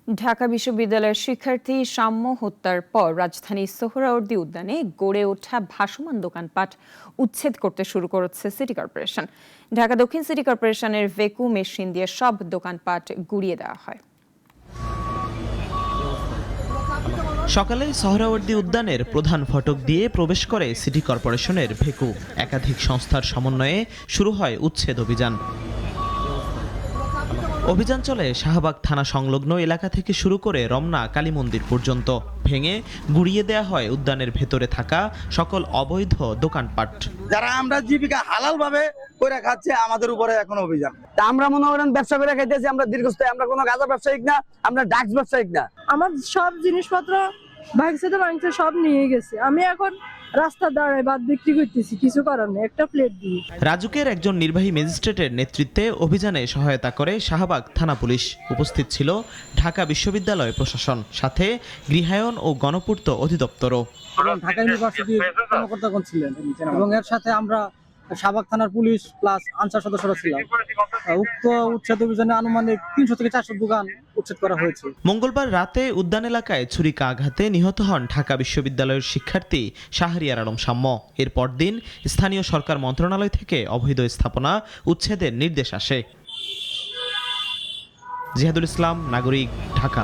ঢাকা বিশ্ববিদ্যালয়ের শিক্ষার্থী সাম্য হত্যার পর রাজধানীর সোহরাওয়ার্দী উদ্যানে গড়ে ওঠা ভাসমান দোকানপাট উচ্ছেদ করতে শুরু করেছে সিটি কর্পোরেশন। ঢাকা দক্ষিণ সিটি কর্পোরেশনের ভেকু মেশিন দিয়ে সব দোকানপাট গুঁড়িয়ে দেওয়া হয়। সকালে সোহরাওয়ার্দী উদ্যানের প্রধান ফটক দিয়ে প্রবেশ করে সিটি কর্পোরেশনের ভেকু। একাধিক সংস্থার সমন্বয়ে শুরু হয় উচ্ছেদ অভিযান। অভিযান চলে শাহবাগ থানা সংলগ্ন এলাকা থেকে শুরু করে রমনা কালী মন্দির পর্যন্ত। ভেঙে গুঁড়িয়ে দেয়া হয় উদ্যানের ভেতরে থাকা সকল অবৈধ দোকানপাট। যারা আমরা জীবিকা হালাল ভাবে করে খাচ্ছে আমাদের উপরে এখন অভিযান। আমরা মনে করেন ব্যবসা করে খাইতেছি, আমরা দীর্ঘস্থায়ী, আমরা কোনো গাঁজা ব্যবসায়িক না, আমরা ড্রাগস ব্যবসায়িক না। আমার সব জিনিসপত্র ভাঙছে সব নিয়ে গেছে। আমি এখন রাস্তা দাঁড়ায় বাদ বিক্রি করতেছি, কিছু করার নেই, একটা প্লেট দিয়ে। রাজুকের একজন নির্বাহী ম্যাজিস্ট্রেটের নেতৃত্বে অভিযানে সহায়তা করে শাহবাগ থানা পুলিশ। উপস্থিত ছিল ঢাকা বিশ্ববিদ্যালয় প্রশাসন, সাথে গৃহায়ন ও গণপূর্ত অধিদপ্তরও। ঢাকা ইউনিভার্সিটির কর্মকর্তাগণ ছিলেন এবং এর সাথে আমরা শাহবাগ থানার পুলিশ প্লাস আনসার সদস্যরা ছিলাম। উক্ত উচ্ছেদ অভিযানে আনুমানিক 300 থেকে 400 দোকান উচ্ছেদ করা হয়েছে। মঙ্গলবার রাতে উদ্যান এলাকায় ছুরিকা আঘাতে নিহত হন ঢাকা বিশ্ববিদ্যালয়ের শিক্ষার্থী শাহরিয়ার আলম সাম্য। এর পরদিন স্থানীয় সরকার মন্ত্রণালয় থেকে অবৈধ স্থাপনা উচ্ছেদের নির্দেশ আসে। জিহাদুল ইসলাম, নাগরিক, ঢাকা।